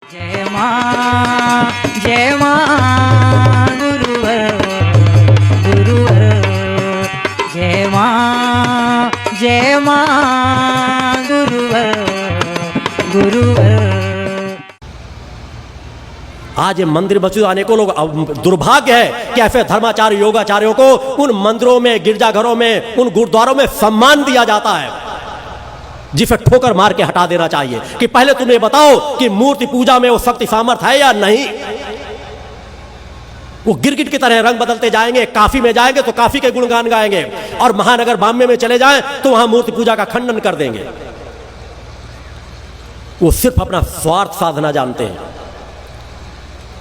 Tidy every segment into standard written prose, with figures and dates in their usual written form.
जय मां गुरुवर गुरुवर जय मां गुरुवर गुरुवर। आज ये मंदिर मस्जिद आने को लोग दुर्भाग्य है कि ऐसे धर्माचार्य योगाचार्यों को उन मंदिरों में गिरजाघरों में उन गुरुद्वारों में सम्मान दिया जाता है, जिसे ठोकर मार के हटा देना चाहिए कि पहले तुम्हें बताओ कि मूर्ति पूजा में वो शक्ति सामर्थ है या नहीं। वो गिरगिट की तरह रंग बदलते जाएंगे, काफी में जाएंगे तो काफी के गुणगान गाएंगे और महानगर बॉम्बे में चले जाएं तो वहां मूर्ति पूजा का खंडन कर देंगे। वो सिर्फ अपना स्वार्थ साधना जानते हैं।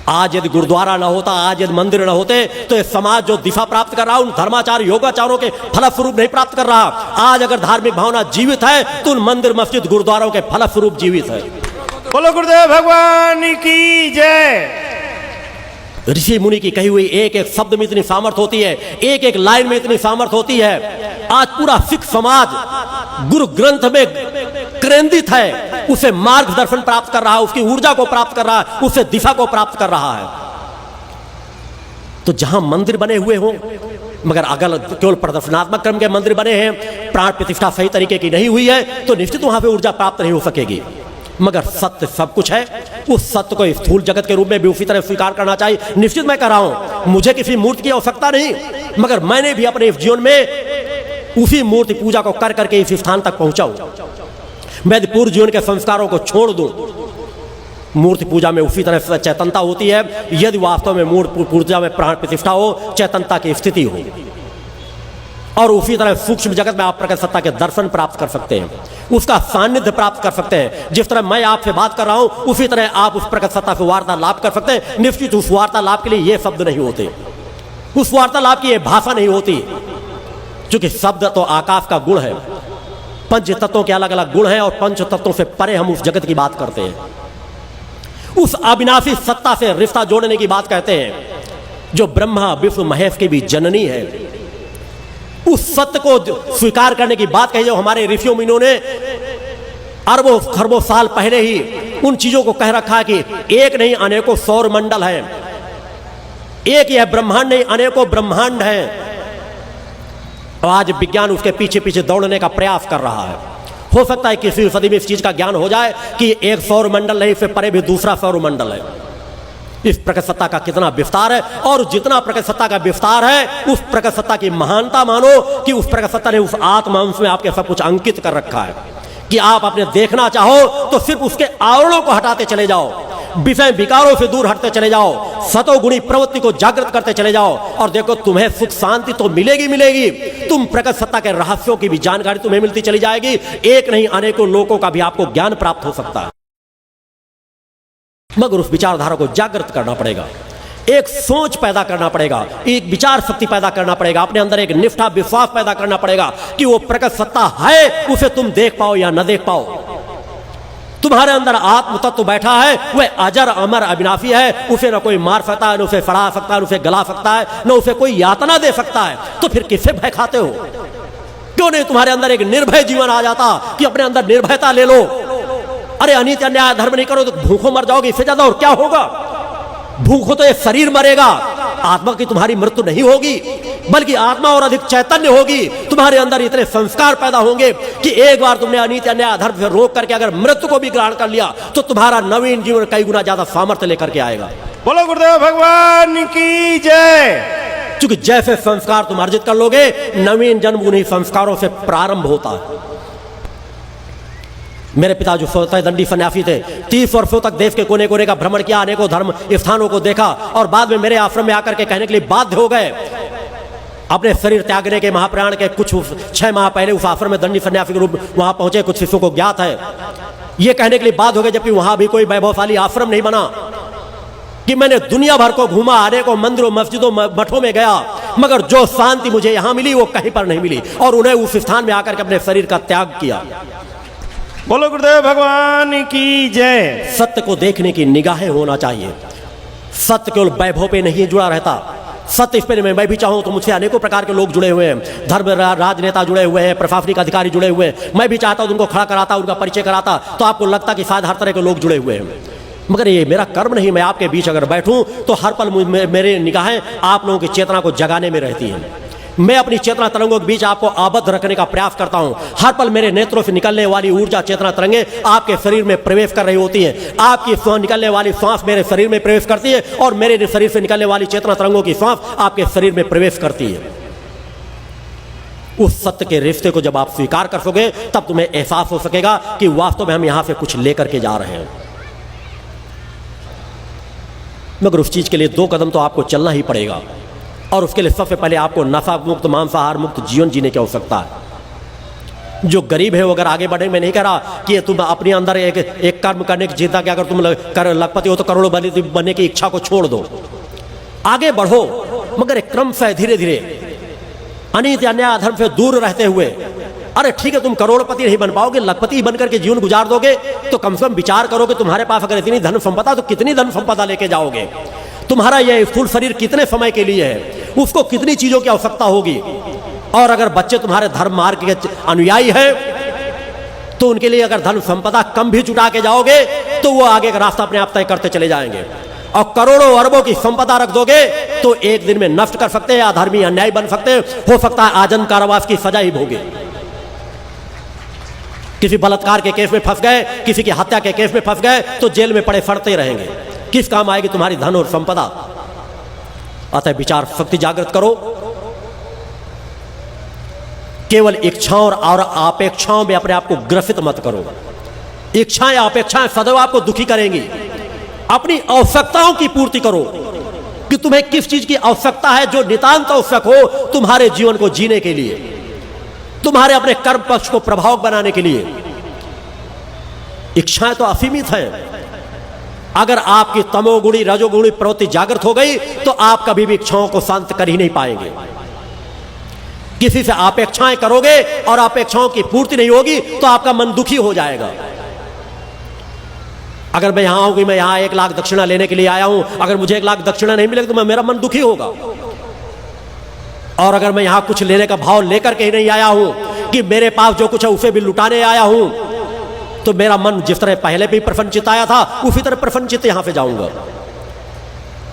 आज यदि गुरुद्वारा न होता, आज यदि मंदिर न होते तो ये समाज जो दिशा प्राप्त कर रहा उन धर्माचार्य योगाचारों के फलस्वरूप नहीं प्राप्त कर रहा। आज अगर धार्मिक भावना जीवित है तो उन मंदिर मस्जिद गुरुद्वारों के फलस्वरूप जीवित है। बोलो गुरुदेव भगवान की जय। ऋषि मुनि की कही हुई एक एक शब्द में इतनी सामर्थ होती है, एक एक लाइन में इतनी सामर्थ होती है। आज पूरा सिख समाज गुरु ग्रंथ में केंद्रित है, उसे मार्गदर्शन प्राप्त कर रहा है, उसकी ऊर्जा को प्राप्त कर रहा है, उसे दिशा को प्राप्त कर रहा है। तो जहां मंदिर बने हुए हों, मगर अगर केवल प्रदर्शनात्मक क्रम के मंदिर बने हैं, प्राण प्रतिष्ठा सही तरीके की नहीं हुई है, तो निश्चित वहां पे ऊर्जा प्राप्त नहीं हो सकेगी। मगर सत्य सब कुछ है, उस सत्य को स्थूल जगत के रूप में भी उसी तरह स्वीकार करना चाहिए। निश्चित मैं कह रहा हूं, मुझे किसी मूर्ति की आवश्यकता नहीं, मगर मैंने भी अपने जीवन में उसी मूर्ति पूजा को कर करके इस स्थान तक पहुंचा हूं। मैं पूर्व जीवन के संस्कारों को छोड़ दूं, मूर्ति पूजा में उसी तरह चैतनता होती है यदि वास्तव में मूर्ति पूजा में प्राण प्रतिष्ठा हो, चैतनता की स्थिति हो, और उसी तरह सूक्ष्म जगत में आप प्रकट सत्ता के दर्शन प्राप्त कर सकते हैं, उसका सानिध्य प्राप्त कर सकते हैं। जिस तरह मैं आपसे बात कर रहा हूं उसी तरह आप उस प्रकट सत्ता से वार्तालाप कर सकते हैं। निश्चित उस वार्तालाप के लिए ये शब्द नहीं होते, उस वार्तालाप की ये भाषा नहीं होती, क्योंकि शब्द तो आकाश का गुण है। पंच तत्वों के अलग अलग गुण हैं और पंच तत्वों से परे हम उस जगत की बात करते हैं, उस अविनाशी सत्ता से रिश्ता जोड़ने की बात कहते हैं, जो ब्रह्मा विष्णु महेश की भी जननी है। उस सत्य को स्वीकार करने की बात कही जो हमारे ऋषियों मुनियों ने अरबों खरबों साल पहले ही उन चीजों को कह रखा कि एक नहीं अनेकों सौर मंडल है, एक यह ब्रह्मांड नहीं अनेकों ब्रह्मांड है। आज विज्ञान उसके पीछे पीछे दौड़ने का प्रयास कर रहा है। हो सकता है किसी सदी में इस चीज का ज्ञान हो जाए कि एक सौर मंडल नहीं, इससे परे भी दूसरा सौर मंडल है। इस प्रकट सत्ता का कितना विस्तार है, और जितना प्रकट सत्ता का विस्तार है उस प्रकट सत्ता की महानता मानो कि उस प्रकट सत्ता ने उस आत्मा अंश में आपके सब कुछ अंकित कर रखा है कि आप अपने देखना चाहो तो सिर्फ उसके आवरणों को हटाते चले जाओ, विषय विकारों से दूर हटते चले जाओ, सतोगुणी प्रवृत्ति को जागृत करते चले जाओ, और देखो तुम्हें सुख शांति तो मिलेगी मिलेगी। तुम प्रकट सत्ता के रहस्यों की भी जानकारी तुम्हें मिलती चली जाएगी। एक नहीं अनेकों लोगों का भी आपको ज्ञान प्राप्त हो सकता है, मगर उस विचारधारा को जागृत करना पड़ेगा, एक सोच पैदा करना पड़ेगा, एक विचार शक्ति पैदा करना पड़ेगा, अपने अंदर एक निष्ठा विश्वास पैदा करना पड़ेगा कि वो प्रकट सत्ता है, उसे तुम देख पाओ या न देख पाओ। तुम्हारे अंदर आत्म तत्व बैठा है, वह अजर अमर अविनाशी है, उसे न कोई मार सकता है, न उसे फड़ा सकता है, न उसे गला सकता है, न उसे कोई यातना दे सकता है। तो फिर किससे भय खाते हो? क्यों नहीं तुम्हारे अंदर एक निर्भय जीवन आ जाता कि अपने अंदर निर्भयता ले लो। अरे अनित अन्याय धर्म नहीं करो तो भूखों मर जाओगे, इससे ज्यादा और क्या होगा? भूखों तो ये शरीर मरेगा, आत्मा की तुम्हारी मृत्यु नहीं होगी, बल्कि आत्मा और अधिक चैतन्य होगी। तुम्हारे अंदर इतने संस्कार पैदा होंगे कि एक बार तुमने अनित अन्याय अधर्म से रोक करके अगर मृत्यु को भी ग्रहण कर लिया तो तुम्हारा नवीन जीवन कई गुना ज्यादा सामर्थ्य लेकर के आएगा। बोलो गुरुदेव भगवान की जय। क्योंकि जैसे संस्कार तुम अर्जित कर लोगे, नवीन जन्म उन्हीं संस्कारों से प्रारंभ होता है। मेरे पिता जो स्वतः दंडी सन्यासी थे, 30 वर्षों तक देश के कोने कोने का भ्रमण किया, अनेकों धर्म स्थानों को देखा, और बाद में मेरे आश्रम में आकर के कहने के लिए बाध्य हो गए। अपने शरीर त्यागने के महाप्रयाण के कुछ 6 माह पहले उस आश्रम में दंडी सन्यासी के रूप वहां पहुंचे, कुछ शिष्यों को ज्ञात है। ये कहने के लिए बाध्य हो गए, जबकि वहां भी कोई वैभवशाली आश्रम नहीं बना, कि मैंने दुनिया भर को घूमा, अनेकों मंदिरों मस्जिदों मठों में गया, मगर जो शांति मुझे यहां मिली वो कहीं पर नहीं मिली, और उन्हें उस स्थान में आकर के अपने शरीर का त्याग किया। बोलो गुरुदेव भगवान की जय। सत्य को देखने की निगाहें होना चाहिए। सत्य केवल वैभव पे नहीं जुड़ा रहता, सत्य इस पे मैं भी चाहूं तो मुझसे अनेकों प्रकार के लोग जुड़े हुए हैं, धर्म राजनेता जुड़े हुए हैं, प्रशासनिक अधिकारी जुड़े हुए हैं। मैं भी चाहता हूं उनको खड़ा कराता, उनका परिचय कराता, तो आपको लगता कि शायद हर तरह के लोग जुड़े हुए हैं। मगर ये मेरा कर्म नहीं, मैं आपके बीच अगर बैठूं तो हर पल मेरे निगाहें आप लोगों की चेतना को जगाने में रहती हैं। मैं अपनी चेतना तरंगों के बीच आपको आबद्ध रखने का प्रयास करता हूं। हर पल मेरे नेत्रों से निकलने वाली ऊर्जा चेतना तरंगे आपके शरीर में प्रवेश कर रही होती है। आपकी निकलने वाली सांस मेरे शरीर में प्रवेश करती है और मेरे शरीर से निकलने वाली चेतना तरंगों की सांस आपके शरीर में प्रवेश करती है। उस सत्य के रिश्ते को जब आप स्वीकार कर सकोगे तब तुम्हें एहसास हो सकेगा कि वास्तव में हम यहां से कुछ लेकर के जा रहे हैं। मगर उस चीज के लिए 2 कदम तो आपको चलना ही पड़ेगा और उसके लिए सबसे पहले आपको नशा मुक्त मांसाहार मुक्त जीवन जीने की आवश्यकता है। जो गरीब है वो अगर आगे बढ़े, मैं नहीं कह रहा कि तुम अपने अंदर एक कर्म करने की चिंता कि अगर तुम लखपति हो तो करोड़ों बनने की इच्छा को छोड़ दो, आगे बढ़ो, मगर एक क्रम से धीरे धीरे अनीति अन्याय अधर्म से दूर रहते हुए। अरे ठीक है, तुम करोड़पति नहीं बन पाओगे, लखपति बनकर के जीवन गुजार दोगे तो कम से कम विचार करो कि तुम्हारे पास अगर इतनी धन संपदा तो कितनी धन संपदा लेके जाओगे। तुम्हारा यह स्थूल शरीर कितने समय के लिए है, उसको कितनी चीजों की आवश्यकता होगी। और अगर बच्चे तुम्हारे धर्म मार्ग के अनुयायी हैं तो उनके लिए अगर धन संपदा कम भी जुटा के जाओगे तो वो आगे का रास्ता अपने आप तय करते चले जाएंगे। और करोड़ों अरबों की संपदा रख दोगे तो एक दिन में नष्ट कर सकते हैं, अधर्मी अन्यायी बन सकते हैं, हो सकता है आजन्म कारावास की सजा ही भोगे। किसी बलात्कार के केस में फंस गए, किसी की हत्या के केस में फंस गए तो जेल में पड़े फड़ते रहेंगे। किस काम आएगी तुम्हारी धन और संपदा। अतः विचार शक्ति जागृत करो, केवल इच्छाओं और अपेक्षाओं में अपने आप को ग्रसित मत करो। इच्छाएं अपेक्षाएं सदैव आपको दुखी करेंगी। अपनी आवश्यकताओं की पूर्ति करो कि तुम्हें किस चीज की आवश्यकता है जो नितांत आवश्यक हो तुम्हारे जीवन को जीने के लिए, तुम्हारे अपने कर्म पक्ष को प्रभावक बनाने के लिए। इच्छाएं तो असीमित हैं। अगर आपकी तमोगुणी रजोगुणी प्रवृत्ति जागृत हो गई तो आप कभी भी इच्छाओं को शांत कर ही नहीं पाएंगे। किसी से अपेक्षाएं करोगे और अपेक्षाओं की पूर्ति नहीं होगी तो आपका मन दुखी हो जाएगा। अगर मैं यहां आऊंगी, मैं यहां 1 लाख दक्षिणा लेने के लिए आया हूं, अगर मुझे 1 लाख दक्षिणा नहीं मिलेगी तो मेरा मन दुखी होगा। और अगर मैं यहां कुछ लेने का भाव लेकर के ही नहीं आया हूं कि मेरे पास जो कुछ है उसे भी लुटाने आया हूं तो मेरा मन जिस तरह पहले भी प्रफुल्लित आया था उसी तरह प्रफुल्लित यहां से जाऊंगा।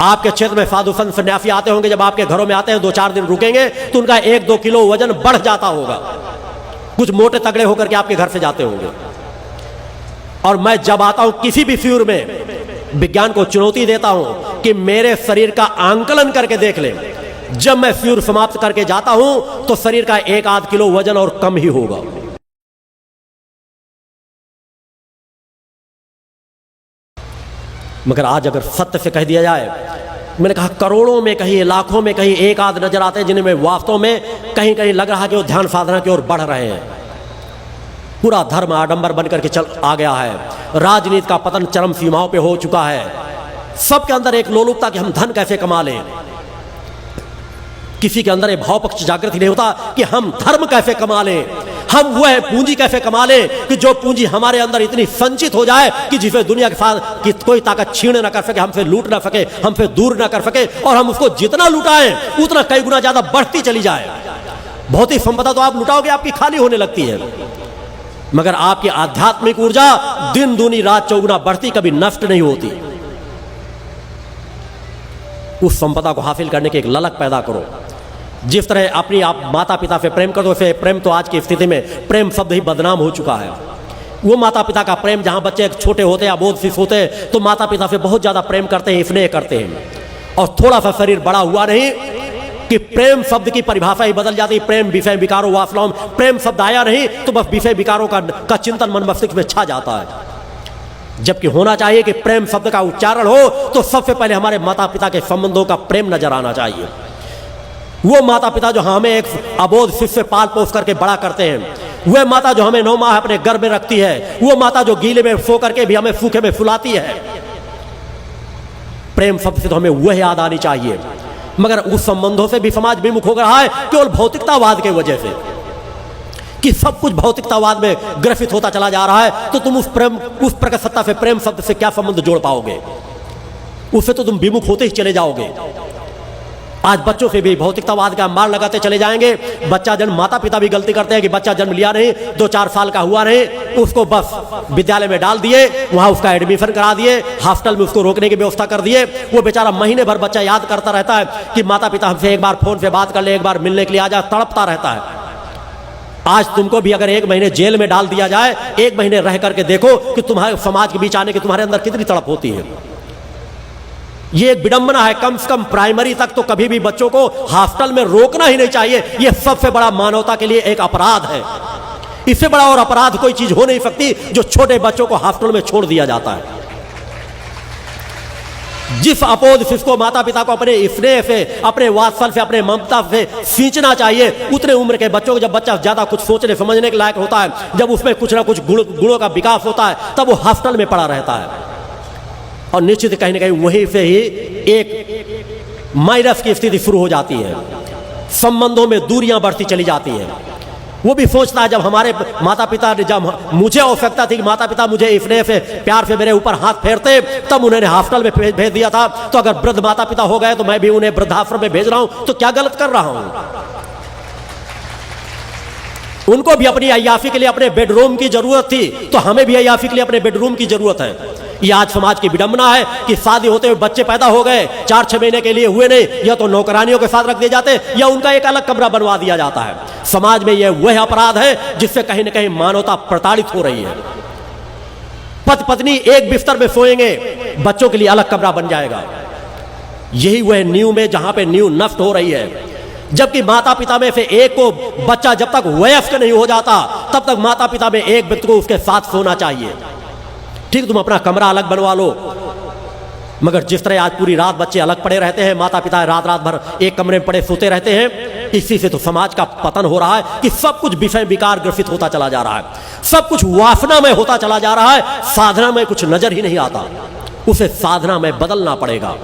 आपके क्षेत्र में साधु संत सन्यासी आते होंगे, जब आपके घरों में आते हैं 2-4 दिन रुकेंगे तो उनका 1-2 किलो वजन बढ़ जाता होगा। कुछ मोटे तगड़े होकर के आपके घर से जाते होंगे। और मैं जब आता हूं किसी भी फ्यूर में विज्ञान को चुनौती देता हूं कि मेरे शरीर का आंकलन करके देख ले। जब मैं फ्यूर समाप्त करके जाता हूं तो शरीर का 1-8 किलो वजन और कम ही होगा। मगर आज अगर सत्य से कह दिया जाए, मैंने कहा करोड़ों में कहीं लाखों में कहीं 1-8 नजर आते हैं जिनमें वास्तव में कहीं कहीं लग रहा है कि वो ध्यान साधना की ओर बढ़ रहे हैं। पूरा धर्म आडंबर बनकर के चल आ गया है। राजनीति का पतन चरम सीमाओं पे हो चुका है। सबके अंदर एक लोलुपता कि हम धन कैसे कमा लें। किसी के अंदर एक भाव पक्ष जागृत ही नहीं होता कि हम धर्म कैसे कमा लें, हम वह पूंजी कैसे कमा लें कि जो पूंजी हमारे अंदर इतनी संचित हो जाए कि जिसे दुनिया के साथ की कोई ताकत छीन ना कर सके, हमसे लूट ना सके, हमसे दूर ना कर सके, और हम उसको जितना लुटाएं उतना कई गुना ज्यादा बढ़ती चली जाए। भौतिक संपदा तो आप लुटाओगे आपकी खाली होने लगती है, मगर आपकी आध्यात्मिक ऊर्जा दिन दूनी रात चौगुना बढ़ती, कभी नष्ट नहीं होती। उस संपदा को हासिल करने की एक ललक पैदा करो। जिस तरह अपनी आप माता पिता से प्रेम करो, वैसे प्रेम तो आज की स्थिति में प्रेम शब्द ही बदनाम हो चुका है। वो माता पिता का प्रेम जहां बच्चे छोटे होते हैं, अबोध शिशु होते हैं, तो माता पिता से बहुत ज्यादा प्रेम करते हैं, स्नेह करते हैं, और थोड़ा सा शरीर बड़ा हुआ नहीं कि प्रेम शब्द की परिभाषा ही बदल जाती। प्रेम विषय विकारों वासनाओं, प्रेम शब्द आया नहीं तो बस विषय विकारों का चिंतन मन मस्तिष्क में छा जाता है। जबकि होना चाहिए कि प्रेम शब्द का उच्चारण हो तो सबसे पहले हमारे माता पिता के संबंधों का प्रेम नजर आना चाहिए। वो माता पिता जो हमें एक अबोध शिष्य पाल पोस करके बड़ा करते हैं, वह माता जो हमें 9 माह अपने गर्भ में रखती है, वो माता जो गीले में सो करके भी हमें सूखे में फुलाती है, प्रेम शब्द से तो हमें वह याद आनी चाहिए। मगर उस संबंधों से भी समाज विमुख हो रहा है केवल भौतिकतावाद के वजह से कि सब कुछ भौतिकतावाद में ग्रसित होता चला जा रहा है। तो तुम उस प्रकट सत्ता से प्रेम शब्द से क्या संबंध जोड़ पाओगे? उससे तो तुम विमुख होते ही चले जाओगे। आज बच्चों से भी भौतिकतावाद का मार लगाते चले जाएंगे। बच्चा जन्म, माता पिता भी गलती करते हैं कि बच्चा जन्म लिया नहीं, 2-4 साल का हुआ नहीं, उसको बस विद्यालय में डाल दिए, वहां उसका एडमिशन करा दिए, हॉस्टल में उसको रोकने की व्यवस्था कर दिए। वो बेचारा महीने भर बच्चा याद करता रहता है कि माता पिता हमसे एक बार फोन पे बात कर ले, एक बार मिलने के लिए आ जाए, तड़पता रहता है। आज तुमको भी अगर 1 महीने जेल में डाल दिया जाए, 1 महीने रह करके देखो कि तुम्हारे समाज के बीच आने की तुम्हारे अंदर कितनी तड़प होती है। ये एक विडंबना है। कम से कम प्राइमरी तक तो कभी भी बच्चों को हॉस्टल में रोकना ही नहीं चाहिए। ये सबसे बड़ा मानवता के लिए एक अपराध है। इससे बड़ा और अपराध कोई चीज हो नहीं सकती जो छोटे बच्चों को हॉस्टल में छोड़ दिया जाता है। जिस अपोध शिशु माता पिता को अपने स्नेह से, अपने वात्सल से, अपने ममता से सींचना चाहिए, उतने उम्र के बच्चों को, जब बच्चा ज्यादा कुछ सोचने समझने के लायक होता है, जब उसमें कुछ ना कुछ गुणों का विकास होता है, तब वो हॉस्टल में पड़ा रहता है। और निश्चित कहीं ना कहीं वहीं से ही एक माइनस की स्थिति शुरू हो जाती है। संबंधों में दूरियां बढ़ती चली जाती हैं। वो भी सोचता है, जब हमारे माता पिता ने, जब मुझे आवश्यकता थी कि माता पिता मुझे स्नेह से, प्यार से मेरे ऊपर हाथ फेरते, तब उन्होंने हॉस्टल में भेज दिया था। तो अगर वृद्ध माता पिता हो गए तो मैं भी उन्हें वृद्धाश्रम में भेज रहा हूं, तो क्या गलत कर रहा हूं? उनको भी अपनी अय्याशी के लिए अपने बेडरूम की जरूरत थी, तो हमें भी अय्याशी के लिए अपने बेडरूम की जरूरत है। ये आज समाज की विडंबना है कि शादी होते हुए बच्चे पैदा हो गए, 4-6 महीने के लिए हुए नहीं, या तो नौकरानियों के साथ रख दिए जाते, या उनका एक अलग कमरा बनवा दिया जाता है। समाज में यह वह अपराध है जिससे कहीं ना कहीं मानवता प्रताड़ित हो रही है। पति पत्नी एक बिस्तर में सोएंगे, बच्चों के लिए अलग कमरा बन जाएगा। यही वह नींव में, जहां पे नींव नष्ट हो रही है। जबकि माता पिता में से एक को, बच्चा जब तक वयस्क नहीं हो जाता, तब तक माता पिता में एक व्यक्ति को उसके साथ सोना चाहिए। ठीक, तुम अपना कमरा अलग बनवा लो, मगर जिस तरह आज पूरी रात बच्चे अलग पड़े रहते हैं, माता पिता रात रात भर एक कमरे में पड़े सोते रहते हैं, इसी से तो समाज का पतन हो रहा है कि सब कुछ विषय विकार ग्रसित होता चला जा रहा है, सब कुछ वासना में होता चला जा रहा है, साधना में कुछ नजर ही नहीं आता। उसे साधना में बदलना पड़ेगा।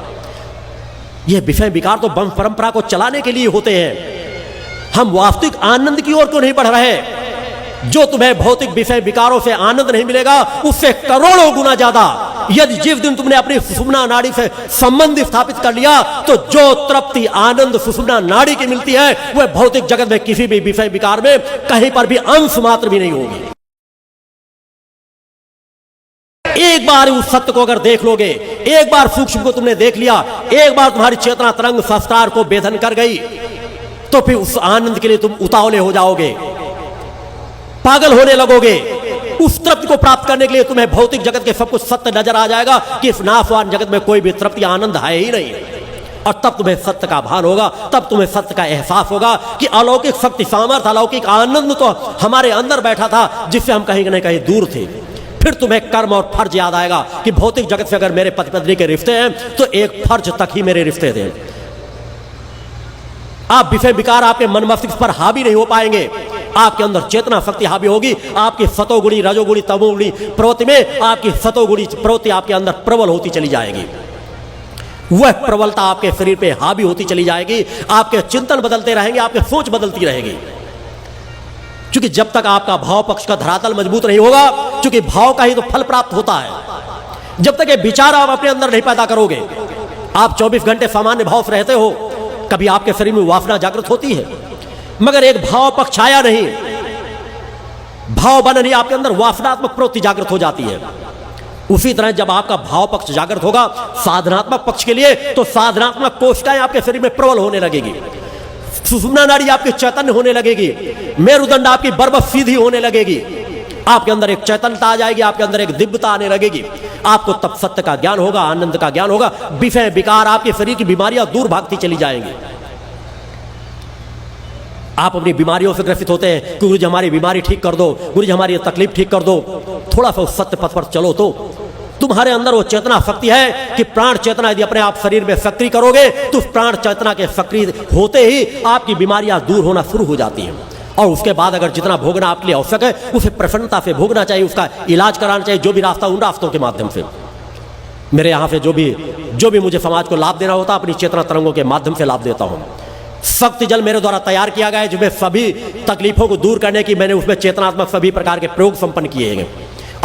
यह विषय विकार तो वंश परंपरा को चलाने के लिए होते हैं। हम वास्तविक आनंद की ओर क्यों नहीं बढ़ रहे? जो तुम्हें भौतिक विषय विकारों से आनंद नहीं मिलेगा, उससे करोड़ों गुना ज्यादा, यदि जिस दिन तुमने अपनी सुषुम्ना नाड़ी से संबंध स्थापित कर लिया, तो जो तृप्ति आनंद सुषुम्ना नाड़ी की मिलती है, वह भौतिक जगत में किसी भी विषय विकार में कहीं पर भी अंश मात्र भी नहीं होगी। एक बार उस सत्य को अगर देख लोगे, एक बार सूक्ष्म को तुमने देख लिया, एक बार तुम्हारी चेतना तरंग संस्कार को बेधन कर गई, तो फिर उस आनंद के लिए तुम उतावले हो जाओगे, पागल होने लगोगे। उस तृप्ति को प्राप्त करने के लिए तुम्हें भौतिक जगत के सब कुछ सत्य नजर आ जाएगा कि इस नाशवान जगत में कोई भी तृप्ति आनंद है ही नहीं। और तब तुम्हें सत्य का भान होगा, तब तुम्हें सत्य का एहसास होगा कि अलौकिक शक्ति, सामर्थ्य, अलौकिक आनंद तो हमारे अंदर बैठा था, जिससे हम कहीं न कहीं दूर थे। फिर तुम्हें कर्म और फर्ज याद आएगा कि भौतिक जगत से अगर मेरे पति पत्नी के रिश्ते हैं, तो एक फर्ज तक ही मेरे रिश्ते थे। आप विषय विकार आपके मन मस्तिष्क पर हावी नहीं हो पाएंगे। आपके अंदर चेतना शक्ति हावी होगी। आपकी सतोगुणी, रजोगुणी, तमोगुणी प्रवृत्ति में आपकी सतोगुणी प्रवृत्ति आपके अंदर प्रबल होती चली जाएगी। वह प्रबलता आपके शरीर पे हावी होती चली जाएगी। आपके चिंतन बदलते रहेंगे, आपकी सोच बदलती रहेगी। क्योंकि जब तक आपका भाव पक्ष का धरातल मजबूत नहीं होगा, क्योंकि भाव का ही तो फल प्राप्त होता है। जब तक ये विचार आप अपने अंदर नहीं पैदा करोगे, आप 24 घंटे सामान्य भाव से रहते हो, कभी आपके शरीर में वासना जागृत होती है, मगर एक भाव पक्ष आया नहीं, भाव बन नहीं, आपके अंदर वासनात्मक प्रवृत्ति जागृत हो जाती है। उसी तरह जब आपका भाव पक्ष जागृत होगा साधनात्मक पक्ष के लिए, तो साधनात्मक कोशिकाएं आपके शरीर में प्रबल होने लगेगी, सुषुम्ना नाड़ी आपकी चैतन्य होने लगेगी, मेरुदंड आपकी बर्बत सीधी होने लगेगी, आपके अंदर एक चैतन्यता आ जाएगी, आपके अंदर एक दिव्यता आने लगेगी। आपको तब सत्य का ज्ञान होगा, आनंद का ज्ञान होगा। विषय विकार, आपके शरीर की बीमारियां दूर भागती चली जाएंगी। आप अपनी बीमारियों से ग्रसित होते हैं कि गुरु जी हमारी बीमारी ठीक कर दो, गुरु जी हमारी तकलीफ ठीक कर दो। थोड़ा सा उस सत्य पथ पर चलो, तो तुम्हारे अंदर वो चेतना शक्ति है कि प्राण चेतना यदि अपने आप शरीर में सक्रिय करोगे, तो उस प्राण चेतना के सक्रिय होते ही आपकी बीमारियां दूर होना शुरू हो जाती हैं। और उसके बाद अगर जितना भोगना आपके लिए आवश्यक है, उसे प्रसन्नता से भोगना चाहिए, उसका इलाज कराना चाहिए। जो भी रास्ता, उन रास्तों के माध्यम से मेरे यहाँ से जो भी मुझे समाज को लाभ देना होता, अपनी चेतना तरंगों के माध्यम से लाभ देता हूँ। शक्ति जल मेरे द्वारा तैयार किया गया है, जिसमें सभी तकलीफों को दूर करने की मैंने उसमें चेतनात्मक सभी प्रकार के प्रयोग संपन्न किए हैं।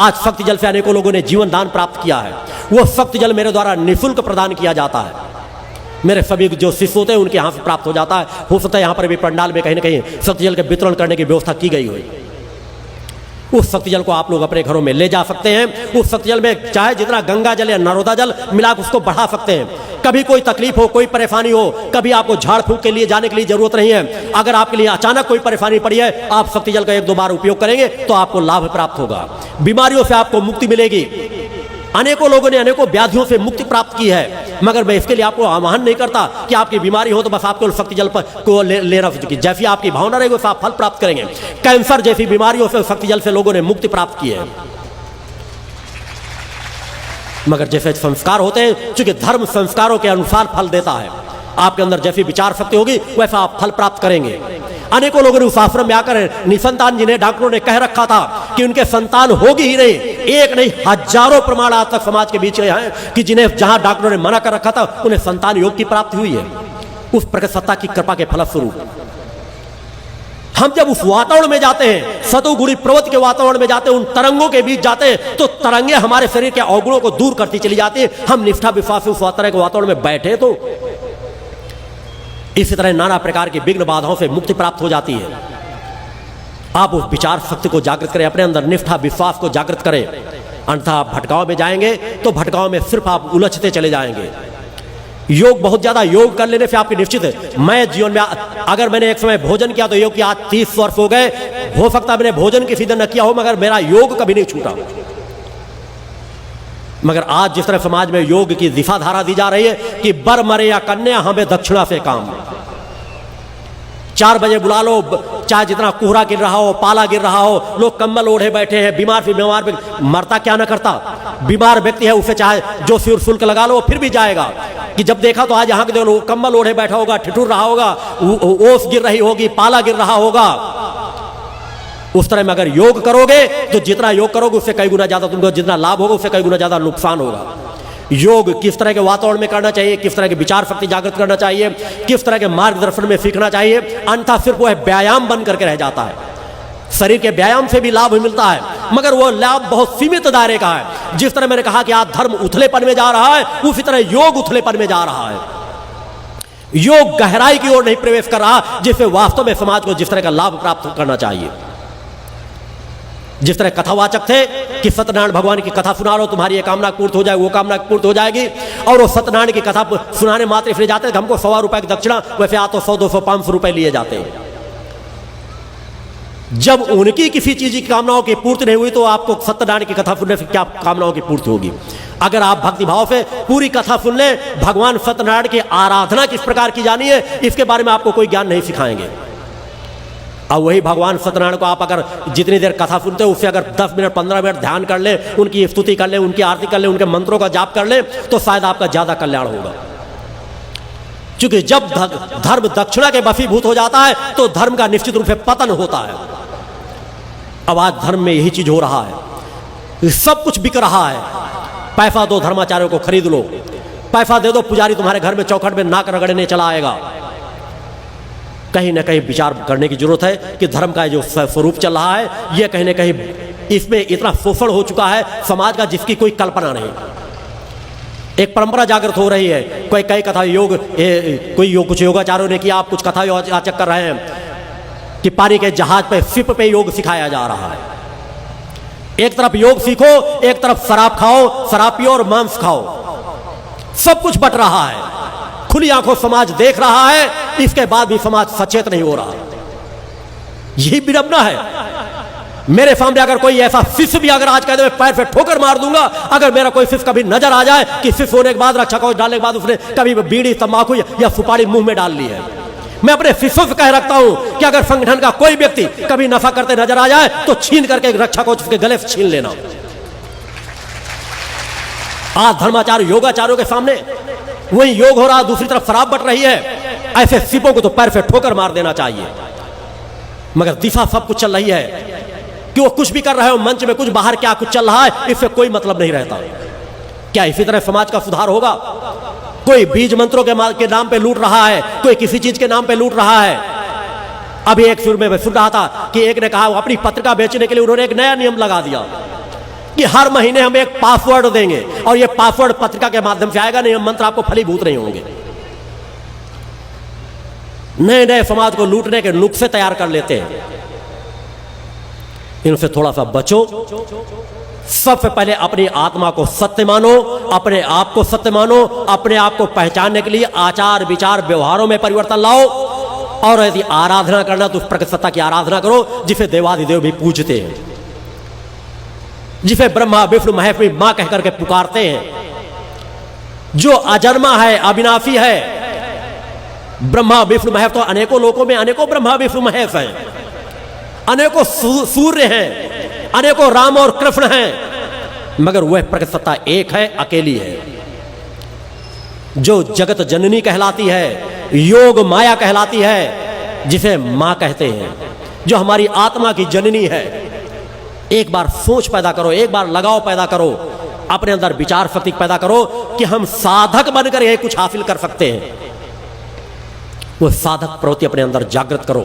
आज शक्ति जल से अनेकों लोगों ने जीवन दान प्राप्त किया है। वो शक्ति जल मेरे द्वारा निःशुल्क प्रदान किया जाता है। मेरे सभी जो शिष्य होते हैं उनके यहाँ से प्राप्त हो जाता है। हो सकता है यहाँ पर भी पंडाल में कहीं ना कहीं शक्ति जल के वितरण करने की व्यवस्था की गई हुई। उस शक्ति जल को आप लोग अपने घरों में ले जा सकते हैं। उस शक्ति जल में चाहे जितना गंगा जल या नर्मदा जल मिलाकर उसको बढ़ा सकते हैं। कभी कोई तकलीफ हो, कोई परेशानी हो, कभी आपको झाड़ फूंक के लिए जाने के लिए जरूरत नहीं है। अगर आपके लिए अचानक कोई परेशानी पड़ी है, आप शक्ति जल का 1-2 बार उपयोग करेंगे तो आपको लाभ प्राप्त होगा, बीमारियों से आपको मुक्ति मिलेगी। अनेकों लोगों ने अनेकों व्याधियों से मुक्ति प्राप्त की है, मगर मैं इसके लिए आपको आह्वान नहीं करता कि आपकी बीमारी हो तो बस आपको शक्ति जल को लेना चाहिए। जैसी आपकी भावना रहेगी वैसे आप फल प्राप्त करेंगे। कैंसर जैसी बीमारियों से शक्ति जल से लोगों ने मुक्ति प्राप्त की है। मगर जैसे संस्कार होते हैं, चूंकि धर्म संस्कारों के अनुसार फल देता है, आपके अंदर जैसी विचार शक्ति होगी वैसा आप फल प्राप्त करेंगे। अनेकों लोगों ने उस आश्रम में आकर निसंतान जिन्हें डॉक्टरों ने कह रखा था कि उनके संतान होगी ही नहीं, एक नहीं हजारों प्रमाण आज तक समाज के बीच हैं कि जिन्हें जहां डॉक्टरों ने मना कर रखा था उन्हें संतान योग की प्राप्ति हुई है, उस प्रकट सत्ता की कृपा के फलस्वरूप। हम जब उस वातावरण में जाते हैं, सतोगुणी प्रवृत्ति के वातावरण में जाते हैं, उन तरंगों के बीच जाते हैं, तो तरंगे हमारे शरीर के अवगुणों को दूर करती चली जाती है। हम निष्ठा विश्वास से उस तरह के वातावरण में बैठे तो इसी तरह नाना प्रकार की विघ्न बाधाओं से मुक्ति प्राप्त हो जाती है। आप उस विचार शक्ति को जागृत करें, अपने अंदर निष्ठा विश्वास को जागृत करें, अन्यथा आप भटकाव में जाएंगे तो भटकाव में सिर्फ आप उलझते चले जाएंगे। योग बहुत ज्यादा योग कर लेने से आपकी निश्चित है। मैं जीवन में अगर मैंने एक समय भोजन किया तो योग की आज 30 वर्ष हो गए, हो सकता है मैंने भोजन किसी दिन न किया हो, मगर मेरा योग कभी नहीं छूटा। मगर आज जिस तरह समाज में योग की दिशा धारा दी जा रही है कि बर मरे या कन्या हमें दक्षिणा से काम, 4 बजे बुला लो, चाहे जितना कोहरा गिर रहा हो, पाला गिर रहा हो, लोग कंबल ओढ़े बैठे हैं, बीमार मरता क्या ना करता, बीमार व्यक्ति है उसे चाहे जो शुल्क लगा लो फिर भी जाएगा। कि जब देखा तो आज यहाँ के देखो कंबल ओढ़े बैठा होगा, ठिठुर रहा होगा, ओस गिर रही होगी, पाला गिर रहा होगा। उस तरह में अगर योग करोगे तो जितना योग करोगे उससे कई गुना ज्यादा तुमको जितना लाभ होगा उससे कई गुना ज्यादा नुकसान होगा। योग किस तरह के वातावरण में करना चाहिए, किस तरह के विचार शक्ति जागृत करना चाहिए, किस तरह के मार्गदर्शन में सीखना चाहिए, अन्यथा सिर्फ वो व्यायाम बन करके रह जाता है। शरीर के व्यायाम से भी लाभ मिलता है, मगर वो लाभ बहुत सीमित दायरे का है। जिस तरह मैंने कहा कि आज धर्म उथलेपन में जा रहा है, उसी तरह योग उथलेपन में जा रहा है। योग गहराई की ओर नहीं प्रवेश कर रहा, जिससे वास्तव में समाज को जिस तरह का लाभ प्राप्त करना चाहिए। जिस तरह कथावाचक थे कि सत्यनारायण भगवान की कथा सुना लो, तुम्हारी ये कामना पूर्त हो जाएगी, वो कामना पूर्त हो जाएगी, और वो सत्यनारायण की कथा सुनाने मात्र इसलिए जाते थे हमको 100 रुपए की दक्षिणा, वैसे आ तो 100, 200, 500 रुपए लिए जाते हैं। जब उनकी किसी चीज की कामनाओं की पूर्ति नहीं हुई तो आपको सत्यनारायण की कथा सुनने से क्या कामनाओं की पूर्ति होगी। अगर आप भक्ति भाव से पूरी कथा सुन लें, भगवान सत्यनारायण की आराधना किस प्रकार की जानी है इसके बारे में आपको कोई ज्ञान नहीं सिखाएंगे। और वही भगवान सत्यनारायण को आप अगर जितनी देर कथा सुनते हो उससे अगर 10 मिनट 15 मिनट ध्यान कर ले, उनकी स्तुति कर ले, उनकी आरती कर ले, उनके मंत्रों का जाप कर ले, तो शायद आपका ज्यादा कल्याण होगा। क्योंकि जब धर्म दक्षिणा के वशीभूत हो जाता है तो धर्म का निश्चित रूप से पतन होता है। अब आज धर्म में यही चीज हो रहा है, सब कुछ बिक रहा है। पैसा दो धर्माचार्यों को खरीद लो, पैसा दे दो पुजारी तुम्हारे घर में चौखट में नाक रगड़ने चला आएगा। कहीं ना कहीं विचार करने की जरूरत है कि धर्म का जो स्वरूप चल रहा है यह कहीं ना कहीं इसमें इतना शोषण हो चुका है समाज का जिसकी कोई कल्पना नहीं। एक परंपरा जागृत हो रही है, कोई कई कथा योग कोई योग कुछ योगाचार्यों ने किया, आप कुछ कथा वाचक कर रहे हैं कि पानी के जहाज पे शिप पे योग सिखाया जा रहा है। एक तरफ योग सीखो, एक तरफ शराब खाओ, शराब पियो और मांस खाओ, सब कुछ बट रहा है। खुली आंखों समाज देख रहा है, इसके बाद भी समाज सचेत नहीं हो रहा। यही विडंबना है। मेरे सामने अगर कोई ऐसा शिष्य भी अगर आज कह दे मैं पैर पे ठोकर मार दूंगा, अगर मेरा कोई शिष्य कभी नजर आ जाए कि शिष्य होने के बाद रक्षा कवच डालने के बाद उसने कभी बीड़ी तंबाकू या सुपारी मुंह में डाल ली है, मैं अपने शिष्यों से कह रखता हूं कि अगर संगठन का कोई व्यक्ति कभी नफा करते नजर आ जाए तो छीन करके रक्षा कवच उसके गले से छीन लेना। आज धर्माचार्य योगाचार्यों के सामने वही योग हो रहा, दूसरी तरफ शराब बट रही है। ऐसे शिपों को तो पैर पे ठोकर मार देना चाहिए। मगर दिशा सब कुछ चल रही है कि वो कुछ भी कर रहे हो, मंच में कुछ, बाहर क्या कुछ चल रहा है, इससे कोई मतलब नहीं रहता। क्या इसी तरह समाज का सुधार होगा? कोई बीज मंत्रों के नाम पे लूट रहा है, कोई किसी चीज के नाम पे लूट रहा है। अभी एक सुर में मैं सुन रहा था कि एक ने कहा अपनी पत्रिका बेचने के लिए उन्होंने एक नया नियम लगा दिया कि हर महीने हम एक पासवर्ड देंगे और ये पासवर्ड पत्रिका के माध्यम से आएगा, नहीं मंत्र आपको फलीभूत नहीं होंगे। नए नए समाज को लूटने के नुस्खे तैयार कर लेते हैं। इनसे थोड़ा सा बचो। सबसे पहले अपनी आत्मा को सत्य मानो, अपने आप को सत्य मानो। अपने आप को पहचानने के लिए आचार विचार व्यवहारों में परिवर्तन लाओ। और यदि आराधना करना तो उस प्रकृति सत्ता की आराधना करो जिसे देवाधिदेव भी पूजते हैं, जिसे ब्रह्मा विष्णु महेश भी मां कहकर के पुकारते हैं, जो अजन्मा है, अविनाशी है। ब्रह्मा विष्णु महेश तो अनेकों लोकों में अनेकों ब्रह्मा विष्णु महेश हैं, अनेकों सूर्य हैं, अनेकों राम और कृष्ण हैं, मगर वह प्रकृति सत्ता एक है, अकेली है, जो जगत जननी कहलाती है, योग माया कहलाती है, जिसे मां कहते हैं, जो हमारी आत्मा की जननी है। एक बार सोच पैदा करो, एक बार लगाव पैदा करो, अपने अंदर विचार शक्ति पैदा करो कि हम साधक बनकर यह कुछ हासिल कर सकते हैं। वो साधक प्रवृत्ति अपने अंदर जागृत करो।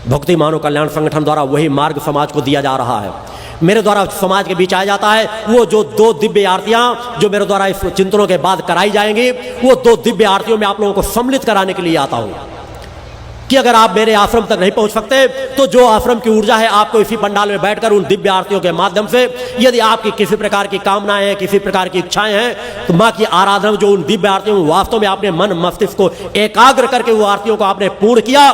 भक्ति मानव कल्याण संगठन द्वारा वही मार्ग समाज को दिया जा रहा है। मेरे द्वारा समाज के बीच आया जाता है। वो जो 2 दिव्य आरतियां जो मेरे द्वारा इस चिंतनों के बाद कराई जाएंगी, वो 2 दिव्य आरतियों में आप लोगों को सम्मिलित कराने के लिए आता हूं कि अगर आप मेरे आश्रम तक नहीं पहुंच सकते तो जो आश्रम की ऊर्जा है आपको इसी पंडाल में बैठकर उन दिव्य आरतियों के माध्यम से, यदि आपकी किसी प्रकार की कामनाएं हैं, किसी प्रकार की इच्छाएं हैं, तो मां की आराधना जो उन दिव्य आरतियों में वास्तव में आपने मन मस्तिष्क को एकाग्र करके वो आरतियों को आपने पूर्ण किया,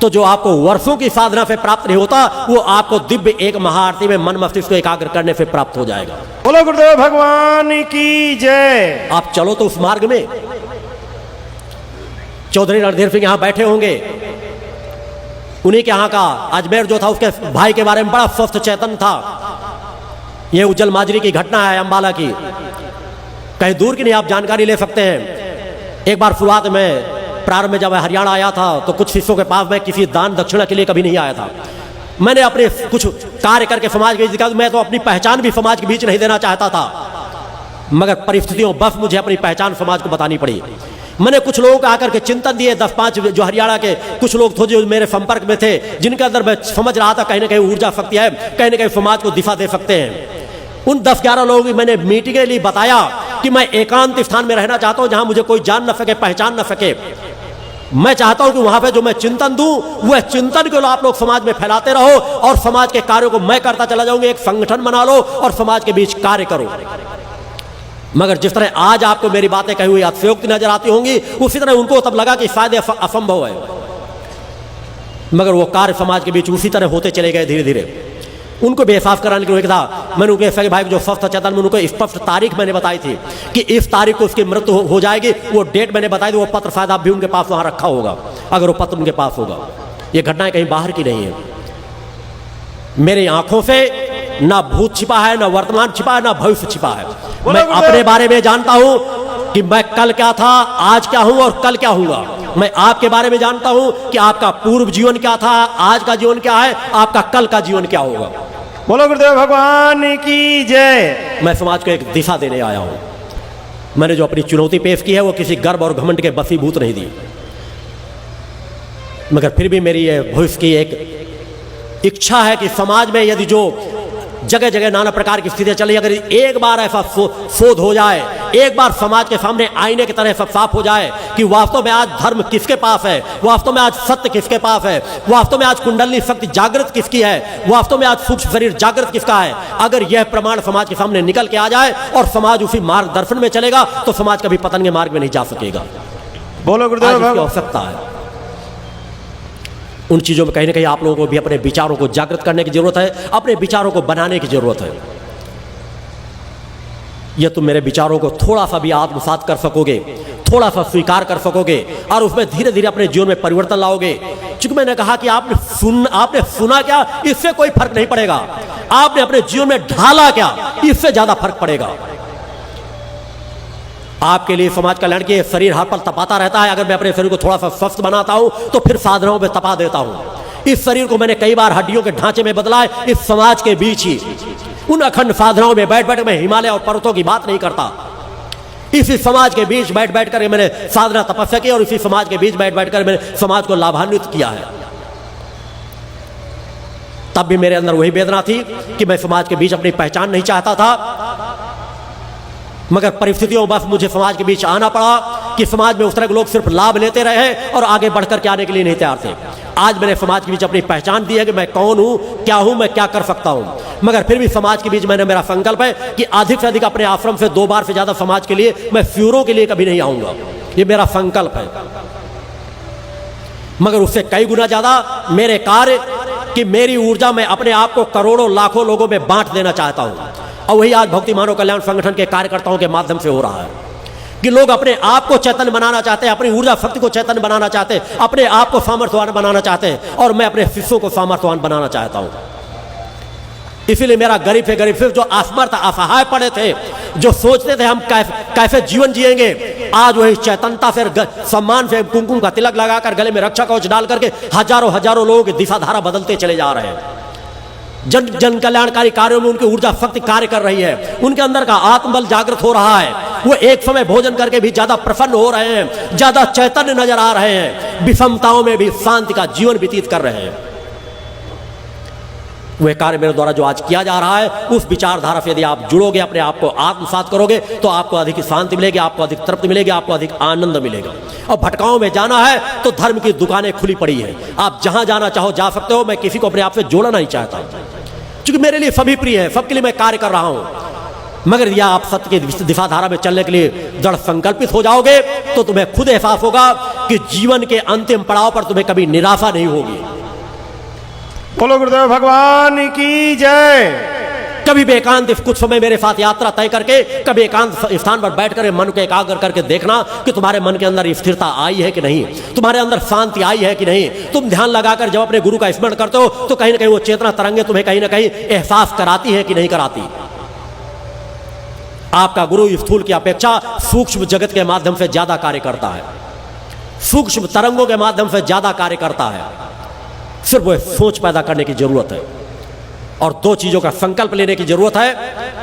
तो जो आपको वर्षों की साधना से प्राप्त नहीं होता, वो आपको दिव्य एक महाआरती में मन मस्तिष्क को एकाग्र करने से प्राप्त हो जाएगा। बोलो गुरुदेव भगवान की जय। आप चलो तो उस मार्ग में। चौधरी रणधीर सिंह यहां बैठे होंगे, उन्हीं के यहां का अजमेर जो था उसके भाई के बारे में बड़ा स्वस्थ चेतन था। यह उज्जवल माजरी की घटना है, अंबाला की, कहीं दूर की नहीं, आप जानकारी ले सकते हैं। एक बार शुरुआत में प्रारंभ में जब हरियाणा आया था तो कुछ शिष्यों के पास मैं किसी दान दक्षिणा के लिए कभी नहीं आया था। मैंने अपने कुछ कार्य करके समाज के बीच दिखा, मैं तो अपनी पहचान भी समाज के बीच नहीं देना चाहता था, मगर परिस्थितियों बस मुझे अपनी पहचान समाज को बतानी पड़ी। मैंने कुछ लोगों को आकर के चिंतन दिए, 10-5 जो हरियाणा के कुछ लोग थे जो मेरे संपर्क में थे, जिनके अंदर मैं समझ रहा था कहीं ना कहीं ऊर्जा शक्ति है, कहीं ना कहीं समाज को दिशा दे सकते हैं। उन 10-11 लोगों की मैंने मीटिंग के लिए बताया कि मैं एकांत स्थान में रहना चाहता हूं जहां मुझे कोई जान न सके, पहचान न सके। मैं चाहता हूं कि वहां पे जो मैं चिंतन दूं, वह चिंतन को आप लोग समाज में फैलाते रहो और समाज के कार्यों को मैं करता चला जाऊंगा। एक संगठन बना लो और समाज के बीच कार्य करो। मगर जिस तरह आज आपको मेरी बातें कही हुई अतिशयोक्ति नजर आती होंगी, उसी तरह उनको तब लगा कि शायद असंभव है, मगर वो कार्य समाज के बीच उसी तरह होते चले गए धीरे धीरे। उनको भी एहसास कराने के लिए था। मैंने उनके सगे भाई जो स्वस्थ चेतन में उनको स्पष्ट तारीख मैंने बताई थी कि इस तारीख को उसकी मृत्यु हो जाएगी। वो डेट मैंने बताई थी, वो पत्र शायद आप भी उनके पास वहां रखा होगा, अगर वो पत्र उनके पास होगा। ये घटनाएं कहीं बाहर की नहीं है। मेरी आंखों से ना भूत छिपा है, ना वर्तमान छिपा है, ना भविष्य छिपा है। मैं अपने बारे में जानता हूं कि मैं कल क्या था, आज क्या हूं और कल क्या हूंगा। मैं आपके बारे में जानता हूं कि आपका पूर्व जीवन क्या था, आज का जीवन क्या है, आपका कल का जीवन क्या होगा। बोलो गुरुदेव भगवान की जय। मैं समाज को एक दिशा देने आया हूं। मैंने जो अपनी चुनौती पेश की है वो किसी गर्व और घमंड के बसीभूत नहीं दी, मगर फिर भी मेरी ये भविष्य की एक इच्छा है कि समाज में यदि जो जगह जगह नाना प्रकार की स्थितियां चली, अगर एक बार ऐसा शोध हो जाए, एक बार समाज के सामने आईने की तरह सब साफ हो जाए कि वास्तव में आज धर्म किसके पास है, वास्तव में आज सत्य किसके पास है, वास्तव में आज कुंडली शक्ति जागृत किसकी है, वास्तव में आज सूक्ष्म शरीर जागृत किसका है। अगर यह प्रमाण समाज के सामने निकल के आ जाए और समाज उसी मार्गदर्शन में चलेगा तो समाज कभी पतन के मार्ग में नहीं जा सकेगा। बोलो गुरुदेव आवश्यकता है उन चीजों में कहीं ना कहीं आप लोगों को भी अपने विचारों को जागृत करने की जरूरत है, अपने विचारों को बनाने की जरूरत है। यह तुम मेरे विचारों को थोड़ा सा भी आत्मसात कर सकोगे, थोड़ा सा स्वीकार कर सकोगे और उसमें धीरे धीरे अपने जीवन में परिवर्तन लाओगे। चूंकि मैंने कहा कि आपने सुना क्या, इससे कोई फर्क नहीं पड़ेगा। आपने अपने जीवन में ढाला क्या, इससे ज्यादा फर्क पड़ेगा। आपके लिए समाज कल्याण के शरीर हर पल तपाता रहता है। अगर मैं अपने शरीर को थोड़ा सा स्वस्थ बनाता हूं तो फिर साधनाओं में तपा देता हूं। इस शरीर को मैंने कई बार हड्डियों के ढांचे में बदला है, इस समाज के बीच ही उन अखंड साधनाओं में बैठ बैठ मैं हिमालय और पर्वतों की बात नहीं करता। इसी समाज के बीच बैठ बैठ कर मैंने साधना तपस्या की और इसी समाज के बीच बैठ बैठ कर मैंने समाज को लाभान्वित किया है। तब भी मेरे अंदर वही वेदना थी कि मैं समाज के बीच अपनी पहचान नहीं चाहता था, मगर परिस्थितियों बस मुझे समाज के बीच आना पड़ा कि समाज में उस तरह के लोग सिर्फ लाभ लेते रहे और आगे बढ़कर के आने के लिए नहीं तैयार थे। आज मैंने समाज के बीच अपनी पहचान दी है कि मैं कौन हूं, क्या हूं, मैं क्या कर सकता हूं। मगर फिर भी समाज के बीच मैंने मेरा संकल्प है कि अधिक से अधिक अपने आश्रम से 2 बार से ज्यादा समाज के लिए मैं फ्यूरों के लिए कभी नहीं आऊंगा। ये मेरा संकल्प है। मगर उससे कई गुना ज्यादा मेरे कार्य कि मेरी ऊर्जा मैं अपने आप को करोड़ों लाखों लोगों में बांट देना चाहता हूं। और वही आज भक्ति मानव कल्याण संगठन के कार्यकर्ताओं के माध्यम से हो रहा है कि लोग अपने आप को चैतन्य बनाना चाहते हैं, अपनी ऊर्जा शक्ति को चैतन्य बनाना चाहते हैं, अपने आप को सामर्थ्यवान बनाना चाहते हैं और मैं अपने शिष्यों को सामर्थ्यवान बनाना चाहता हूं। इसीलिए मेरा गरीब से गरीब शिष्य जो असमर्थ असहाय पड़े थे, जो सोचते थे हम कैसे जीवन जिएंगे, आज वही चैतन्यता से सम्मान से कुमकुम का तिलक लगाकर गले में रक्षा कवच डाल करके हजारों हजारों लोगों की दिशा धारा बदलते चले जा रहे हैं। जन कल्याणकारी कार्यों में उनकी ऊर्जा शक्ति कार्य कर रही है, उनके अंदर का आत्मबल जागृत हो रहा है। वो एक समय भोजन करके भी ज्यादा प्रसन्न हो रहे हैं, ज्यादा चैतन्य नजर आ रहे हैं, विषमताओं में भी शांति का जीवन व्यतीत कर रहे हैं। वह कार्य मेरे द्वारा जो आज किया जा रहा है, उस विचारधारा से यदि आप जुड़ोगे, अपने आप को आत्मसात करोगे, तो आपको अधिक शांति मिलेगी, आपको अधिक तृप्ति मिलेगी, आपको अधिक आनंद मिलेगा। और भटकाओं में जाना है तो धर्म की दुकानें खुली पड़ी है, आप जहां जाना चाहो जा सकते हो। मैं किसी को अपने आप से जोड़ना नहीं चाहता, क्योंकि मेरे लिए सभी प्रिय है, सबके लिए मैं कार्य कर रहा हूं। मगर यह आप सत्य की दिशाधारा में चलने के लिए दृढ़ संकल्पित हो जाओगे तो तुम्हें खुद एहसास होगा कि जीवन के अंतिम पड़ाव पर तुम्हें कभी निराशा नहीं होगी। बोलो गुरुदेव भगवान की जय। कभी भी एकांत कुछ समय मेरे साथ यात्रा तय करके, कभी एकांत स्थान पर बैठकर मन को एकाग्र करके देखना कि तुम्हारे मन के अंदर स्थिरता आई है कि नहीं, तुम्हारे अंदर शांति आई है कि नहीं। तुम ध्यान लगाकर जब अपने गुरु का स्मरण करते हो तो कहीं ना कहीं वो चेतना तरंगे तुम्हें कहीं ना कहीं एहसास कराती है कि नहीं कराती। आपका गुरु स्थूल की अपेक्षा सूक्ष्म जगत के माध्यम से ज्यादा कार्य करता है, सूक्ष्म तरंगों के माध्यम से ज्यादा कार्य करता है। सिर्फ वो सोच पैदा करने की जरूरत है और 2 चीजों का संकल्प लेने की जरूरत है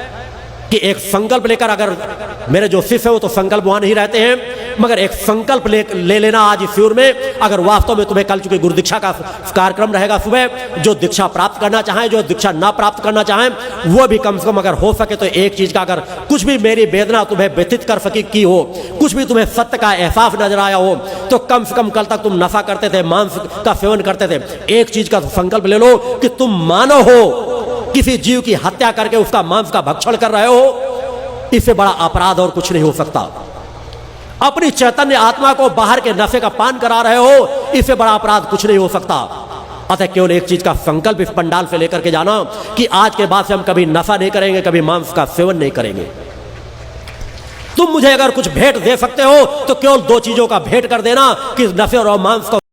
कि एक संकल्प लेकर, अगर मेरे जो शिष्य है वो तो संकल्प वहां नहीं रहते हैं, मगर एक संकल्प ले लेना आज इस शिविर में। अगर वास्तव में तुम्हें कल चूंकि गुरु दीक्षा का कार्यक्रम रहेगा सुबह, जो दीक्षा प्राप्त करना चाहें, जो दीक्षा ना प्राप्त करना चाहें, वो भी कम से कम अगर हो सके तो एक चीज का, अगर कुछ भी मेरी वेदना तुम्हें व्यथित कर सकी की हो, कुछ भी तुम्हें सत्य का एहसास नजर आया हो, तो कम से कम कल तक तुम नशा करते थे, मांस का सेवन करते थे, एक चीज का संकल्प ले लो कि तुम मानव हो, किसी जीव की हत्या करके उसका मांस का भक्षण कर रहे हो। इससे बड़ा अपराध और कुछ नहीं हो सकता। अपनी चैतन्य आत्मा को बाहर के नशे का पान करा रहे हो, इससे बड़ा अपराध कुछ नहीं हो सकता। अतः केवल एक चीज का संकल्प इस पंडाल से लेकर के जाना कि आज के बाद से हम कभी नशा नहीं करेंगे, कभी मांस का सेवन नहीं करेंगे। तुम मुझे अगर कुछ भेंट दे सकते हो तो केवल 2 चीजों का भेंट कर देना कि नशे और मांस का